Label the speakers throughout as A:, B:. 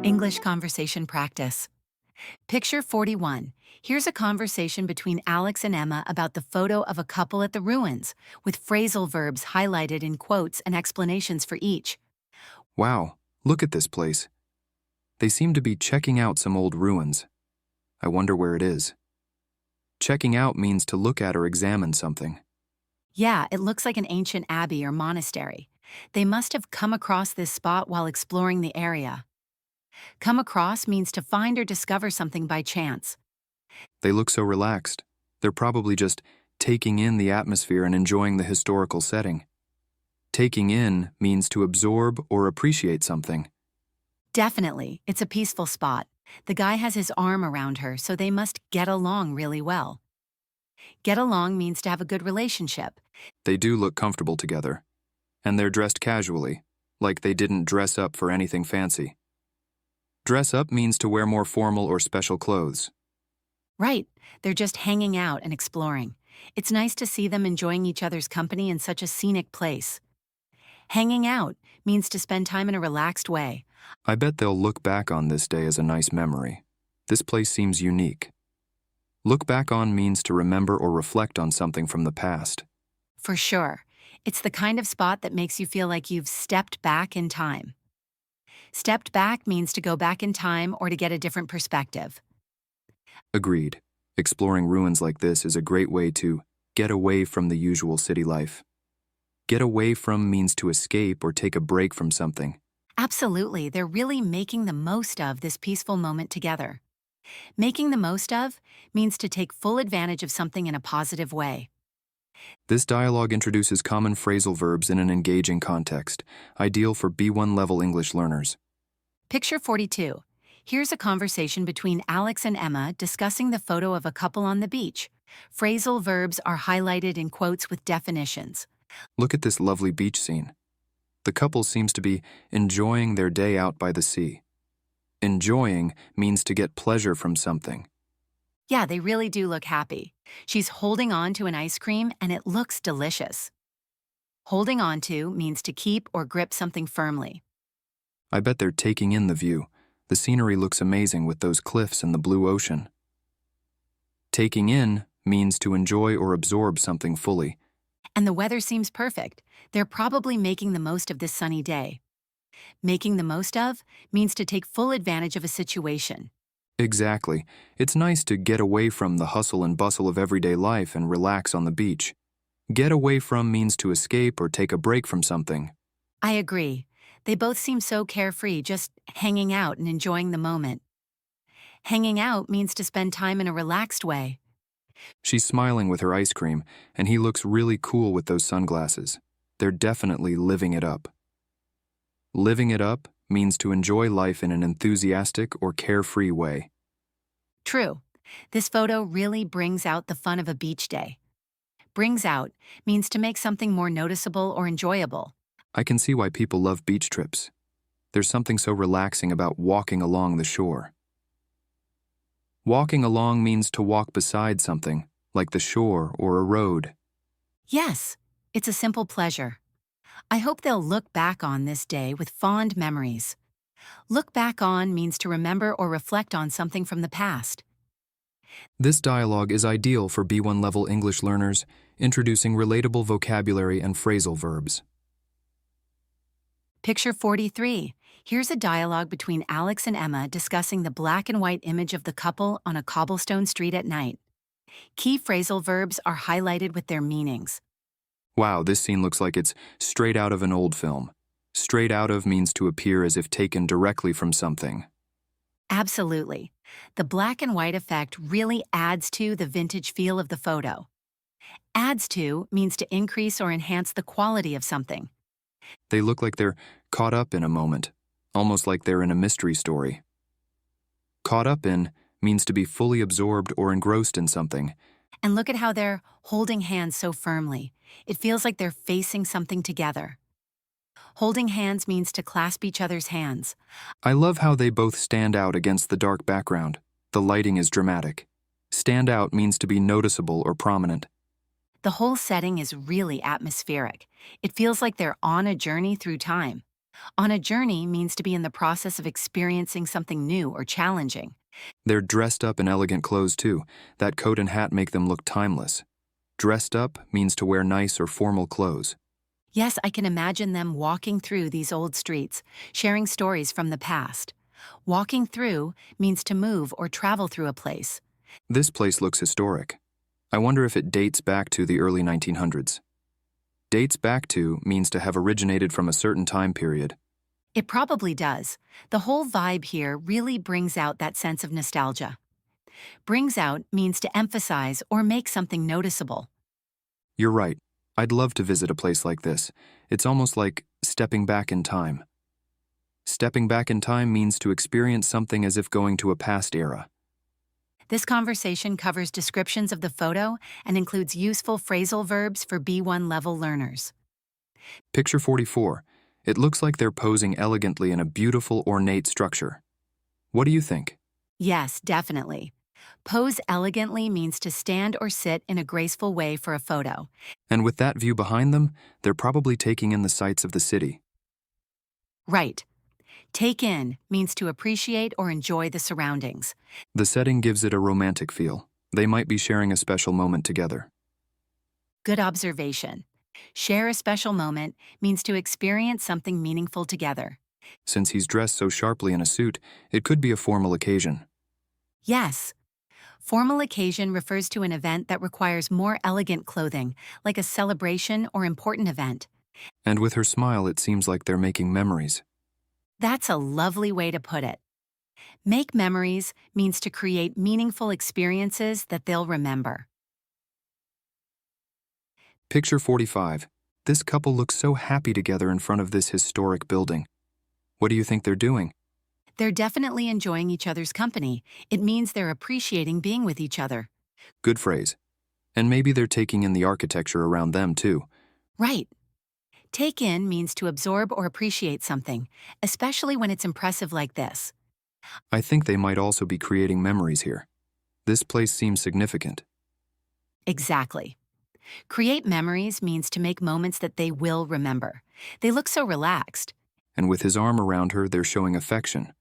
A: English conversation practice. Picture 41. Here's a conversation between Alex and Emma about the photo of a couple at the ruins, with phrasal verbs highlighted in quotes and explanations for each.
B: Wow, look at this place. They seem to be checking out some old ruins. I wonder where it is. Checking out means to look at or examine something.
A: Yeah, it looks like an ancient abbey or monastery. They must have come across this spot while exploring the area. Come across means to find or discover something by chance.
B: They look so relaxed. They're probably just taking in the atmosphere and enjoying the historical setting. Taking in means to absorb or appreciate something.
A: Definitely, it's a peaceful spot. The guy has his arm around her, so they must get along really well. Get along means to have a good relationship.
B: They do look comfortable together. And they're dressed casually, like they didn't dress up for anything fancy. Dress up means to wear more formal or special clothes.
A: Right, they're just hanging out and exploring. It's nice to see them enjoying each other's company in such a scenic place. Hanging out means to spend time in a relaxed way.
B: I bet they'll look back on this day as a nice memory. This place seems unique. Look back on means to remember or reflect on something from the past.
A: For sure, it's the kind of spot that makes you feel like you've stepped back in time. Stepped back means to go back in time or to get a different perspective.
B: Agreed. Exploring ruins like this is a great way to get away from the usual city life. Get away from means to escape or take a break from something.
A: Absolutely, they're really making the most of this peaceful moment together. Making the most of means to take full advantage of something in a positive way.
B: This dialogue introduces common phrasal verbs in an engaging context, ideal for B1 level English learners.
A: Picture 42. Here's a conversation between Alex and Emma discussing the photo of a couple on the beach. Phrasal verbs are highlighted in quotes with definitions.
B: Look at this lovely beach scene. The couple seems to be enjoying their day out by the sea. Enjoying means to get pleasure from something.
A: Yeah, they really do look happy. She's holding on to an ice cream and it looks delicious. Holding on to means to keep or grip something firmly.
B: I bet they're taking in the view. The scenery looks amazing with those cliffs and the blue ocean. Taking in means to enjoy or absorb something fully.
A: And the weather seems perfect. They're probably making the most of this sunny day. Making the most of means to take full advantage of a situation.
B: Exactly. It's nice to get away from the hustle and bustle of everyday life and relax on the beach. Get away from means to escape or take a break from something.
A: I agree. They both seem so carefree, just hanging out and enjoying the moment. Hanging out means to spend time in a relaxed way.
B: She's smiling with her ice cream, and he looks really cool with those sunglasses. They're definitely living it up. Living it up means to enjoy life in an enthusiastic or carefree way.
A: True. This photo really brings out the fun of a beach day. Brings out means to make something more noticeable or enjoyable.
B: I can see why people love beach trips. There's something so relaxing about walking along the shore. Walking along means to walk beside something, like the shore or a road.
A: Yes, it's a simple pleasure. I hope they'll look back on this day with fond memories. Look back on means to remember or reflect on something from the past.
B: This dialogue is ideal for B1 level English learners, introducing relatable vocabulary and phrasal verbs.
A: Picture 43. Here's a dialogue between Alex and Emma discussing the black and white image of the couple on a cobblestone street at night. Key phrasal verbs are highlighted with their meanings.
B: Wow, this scene looks like it's straight out of an old film. Straight out of means to appear as if taken directly from something.
A: Absolutely. The black and white effect really adds to the vintage feel of the photo. Adds to means to increase or enhance the quality of something.
B: They look like they're caught up in a moment, almost like they're in a mystery story. Caught up in means to be fully absorbed or engrossed in something.
A: And look at how they're holding hands so firmly. It feels like they're facing something together. Holding hands means to clasp each other's hands.
B: I love how they both stand out against the dark background. The lighting is dramatic. Stand out means to be noticeable or prominent.
A: The whole setting is really atmospheric. It feels like they're on a journey through time. On a journey means to be in the process of experiencing something new or challenging.
B: They're dressed up in elegant clothes too. That coat and hat make them look timeless. Dressed up means to wear nice or formal clothes.
A: Yes, I can imagine them walking through these old streets, sharing stories from the past. Walking through means to move or travel through a place.
B: This place looks historic. I wonder if it dates back to the early 1900s. Dates back to means to have originated from a certain time period.
A: It probably does. The whole vibe here really brings out that sense of nostalgia. Brings out means to emphasize or make something noticeable.
B: You're right. I'd love to visit a place like this. It's almost like stepping back in time. Stepping back in time means to experience something as if going to a past era.
A: This conversation covers descriptions of the photo and includes useful phrasal verbs for B1 level learners.
B: Picture 44. It looks like they're posing elegantly in a beautiful, ornate structure. What do you think?
A: Yes, definitely. Pose elegantly means to stand or sit in a graceful way for a photo.
B: And with that view behind them, they're probably taking in the sights of the city.
A: Right. Take in means to appreciate or enjoy the surroundings.
B: The setting gives it a romantic feel. They might be sharing a special moment together.
A: Good observation. Share a special moment means to experience something meaningful together.
B: Since he's dressed so sharply in a suit, it could be a formal occasion.
A: Yes. Formal occasion refers to an event that requires more elegant clothing, like a celebration or important event.
B: And with her smile, it seems like they're making memories.
A: That's a lovely way to put it. Make memories means to create meaningful experiences that they'll remember.
B: Picture 45. This couple looks so happy together in front of this historic building. What do you think they're doing?
A: They're definitely enjoying each other's company. It means they're appreciating being with each other.
B: Good phrase. And maybe they're taking in the architecture around them too.
A: Right. Take in means to absorb or appreciate something, especially when it's impressive like this.
B: I think they might also be creating memories here. This place seems significant.
A: Exactly. Create memories means to make moments that they will remember. They look so relaxed.
B: And with his arm around her, they're showing affection.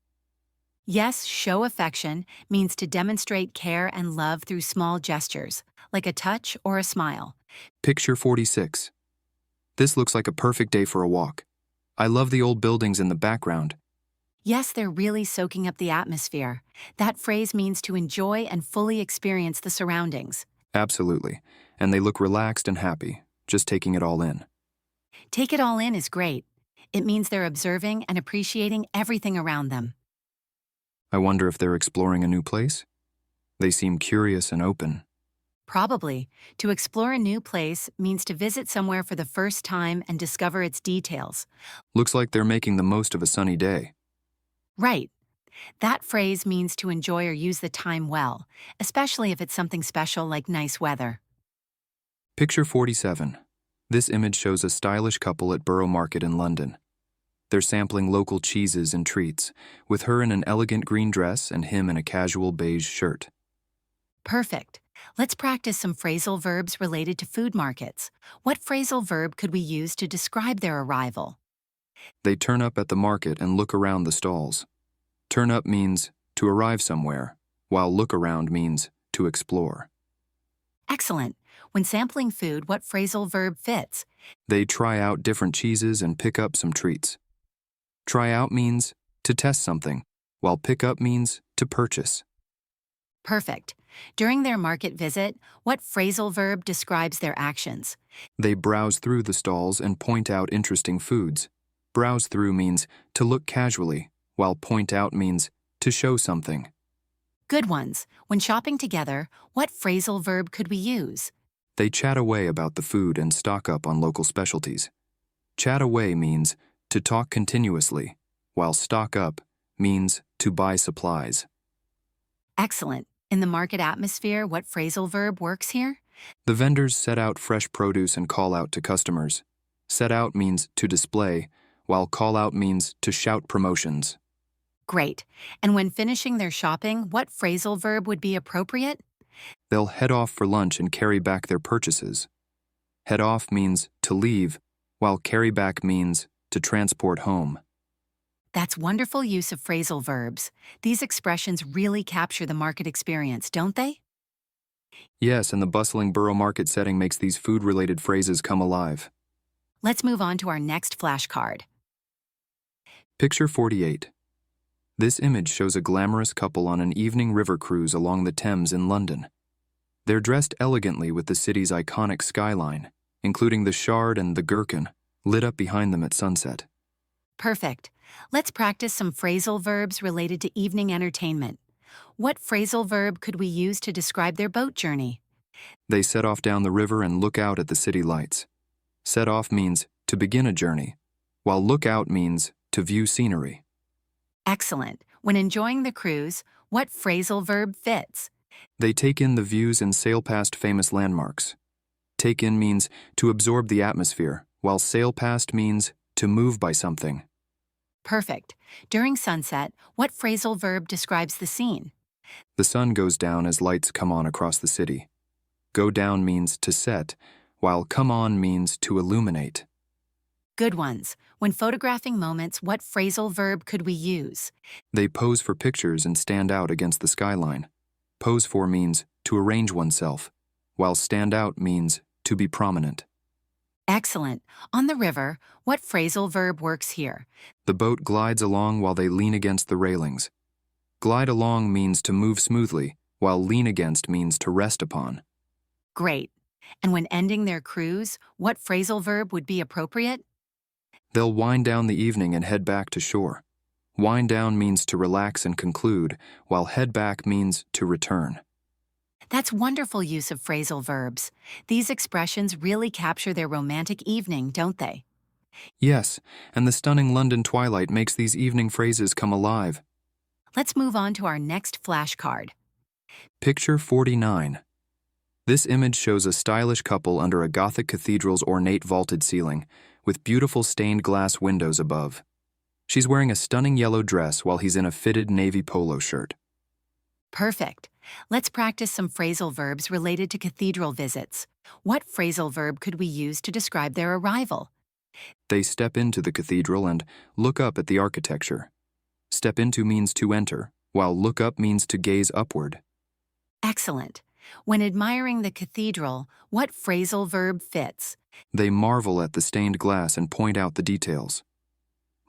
A: Yes, show affection means to demonstrate care and love through small gestures, like a touch or a smile.
B: Picture 46. This looks like a perfect day for a walk. I love the old buildings in the background.
A: Yes, they're really soaking up the atmosphere. That phrase means to enjoy and fully experience the surroundings.
B: Absolutely. And they look relaxed and happy, just taking it all in.
A: Take it all in is great. It means they're observing and appreciating everything around them.
B: I wonder if they're exploring a new place? They seem curious and open.
A: Probably. To explore a new place means to visit somewhere for the first time and discover its details.
B: Looks like they're making the most of a sunny day.
A: Right. That phrase means to enjoy or use the time well, especially if it's something special like nice weather.
B: Picture 47. This image shows a stylish couple at Borough Market in London. They're sampling local cheeses and treats, with her in an elegant green dress and him in a casual beige shirt.
A: Perfect. Let's practice some phrasal verbs related to food markets. What phrasal verb could we use to describe their arrival?
B: They turn up at the market and look around the stalls. Turn up means to arrive somewhere, while look around means to explore.
A: Excellent. When sampling food, what phrasal verb fits?
B: They try out different cheeses and pick up some treats. Try out means to test something, while pick up means to purchase.
A: Perfect. During their market visit, what phrasal verb describes their actions?
B: They browse through the stalls and point out interesting foods. Browse through means to look casually, while point out means to show something.
A: Good ones. When shopping together, what phrasal verb could we use?
B: They chat away about the food and stock up on local specialties. Chat away means to talk continuously, while stock up means to buy supplies.
A: Excellent. In the market atmosphere, what phrasal verb works here?
B: The vendors set out fresh produce and call out to customers. Set out means to display, while call out means to shout promotions.
A: Great. And when finishing their shopping, what phrasal verb would be appropriate?
B: They'll head off for lunch and carry back their purchases. Head off means to leave, while carry back means to transport home.
A: That's wonderful use of phrasal verbs. These expressions really capture the market experience, don't they?
B: Yes, and the bustling borough market setting makes these food-related phrases come alive.
A: Let's move on to our next flashcard.
B: Picture 48. This image shows a glamorous couple on an evening river cruise along the Thames in London. They're dressed elegantly with the city's iconic skyline, including the Shard and the Gherkin, lit up behind them at sunset.
A: Perfect. Let's practice some phrasal verbs related to evening entertainment. What phrasal verb could we use to describe their boat journey?
B: They set off down the river and look out at the city lights. Set off means to begin a journey, while look out means to view scenery.
A: Excellent. When enjoying the cruise, what phrasal verb fits?
B: They take in the views and sail past famous landmarks. Take in means to absorb the atmosphere, while sail past means to move by something.
A: Perfect. During sunset, what phrasal verb describes the scene?
B: The sun goes down as lights come on across the city. Go down means to set, while come on means to illuminate.
A: Good ones. When photographing moments, what phrasal verb could we use?
B: They pose for pictures and stand out against the skyline. Pose for means to arrange oneself, while stand out means to be prominent.
A: Excellent. On the river, what phrasal verb works here?
B: The boat glides along while they lean against the railings. Glide along means to move smoothly, while lean against means to rest upon.
A: Great. And when ending their cruise, what phrasal verb would be appropriate?
B: They'll wind down the evening and head back to shore. Wind down means to relax and conclude, while head back means to return.
A: That's wonderful use of phrasal verbs. These expressions really capture their romantic evening, don't they?
B: Yes, and the stunning London twilight makes these evening phrases come alive.
A: Let's move on to our next flashcard.
B: Picture 49. This image shows a stylish couple under a Gothic cathedral's ornate vaulted ceiling, with beautiful stained glass windows above. She's wearing a stunning yellow dress while he's in a fitted navy polo shirt.
A: Perfect. Let's practice some phrasal verbs related to cathedral visits. What phrasal verb could we use to describe their arrival?
B: They step into the cathedral and look up at the architecture. Step into means to enter, while look up means to gaze upward.
A: Excellent. When admiring the cathedral, what phrasal verb fits?
B: They marvel at the stained glass and point out the details.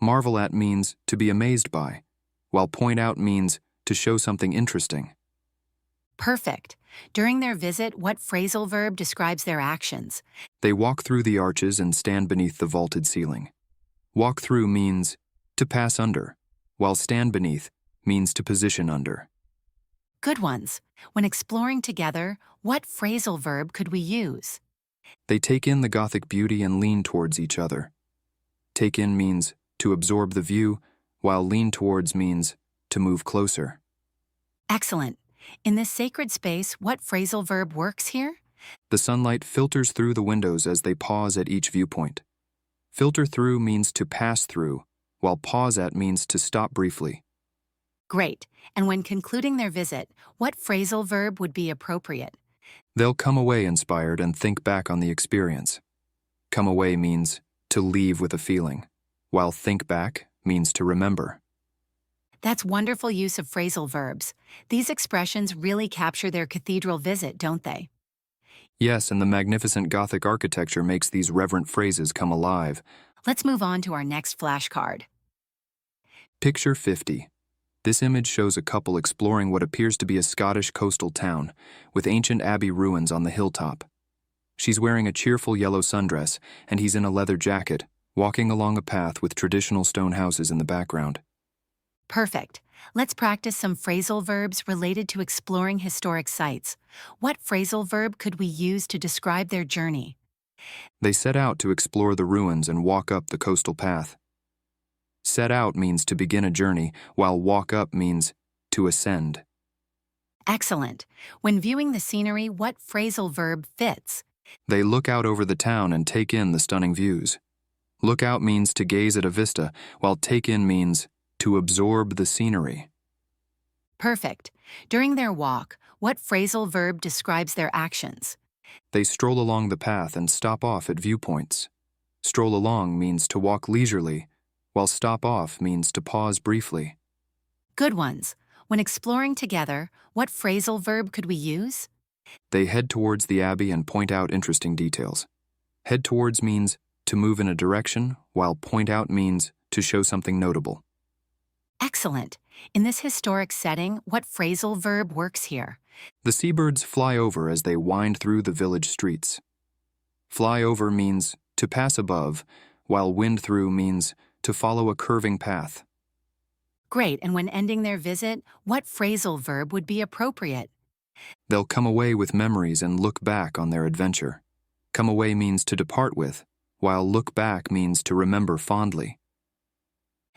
B: Marvel at means to be amazed by, while point out means to show something interesting.
A: Perfect. During their visit, what phrasal verb describes their actions?
B: They walk through the arches and stand beneath the vaulted ceiling. Walk through means to pass under, while stand beneath means to position under.
A: Good ones. When exploring together, what phrasal verb could we use?
B: They take in the Gothic beauty and lean towards each other. Take in means to absorb the view, while lean towards means to move closer.
A: Excellent. In this sacred space, what phrasal verb works here?
B: The sunlight filters through the windows as they pause at each viewpoint. Filter through means to pass through, while pause at means to stop briefly.
A: Great. And when concluding their visit, what phrasal verb would be appropriate?
B: They'll come away inspired and think back on the experience. Come away means to leave with a feeling, while think back means to remember.
A: That's wonderful use of phrasal verbs. These expressions really capture their cathedral visit, don't they?
B: Yes, and the magnificent Gothic architecture makes these reverent phrases come alive.
A: Let's move on to our next flashcard.
B: Picture 50. This image shows a couple exploring what appears to be a Scottish coastal town, with ancient abbey ruins on the hilltop. She's wearing a cheerful yellow sundress, and he's in a leather jacket, walking along a path with traditional stone houses in the background.
A: Perfect. Let's practice some phrasal verbs related to exploring historic sites. What phrasal verb could we use to describe their journey?
B: They set out to explore the ruins and walk up the coastal path. Set out means to begin a journey, while walk up means to ascend.
A: Excellent. When viewing the scenery, what phrasal verb fits?
B: They look out over the town and take in the stunning views. Look out means to gaze at a vista, while take in means to absorb the scenery.
A: Perfect. During their walk, what phrasal verb describes their actions?
B: They stroll along the path and stop off at viewpoints. Stroll along means to walk leisurely, while stop off means to pause briefly.
A: Good ones. When exploring together, what phrasal verb could we use?
B: They head towards the abbey and point out interesting details. Head towards means to move in a direction, while point out means to show something notable.
A: Excellent. In this historic setting, what phrasal verb works here?
B: The seabirds fly over as they wind through the village streets. Fly over means to pass above, while wind through means to follow a curving path.
A: Great, and when ending their visit, what phrasal verb would be appropriate?
B: They'll come away with memories and look back on their adventure. Come away means to depart with, while look back means to remember fondly.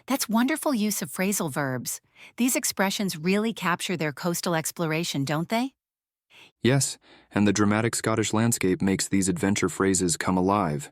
A: That's wonderful use of phrasal verbs. These expressions really capture their coastal exploration, don't they?
B: Yes, and the dramatic Scottish landscape makes these adventure phrases come alive.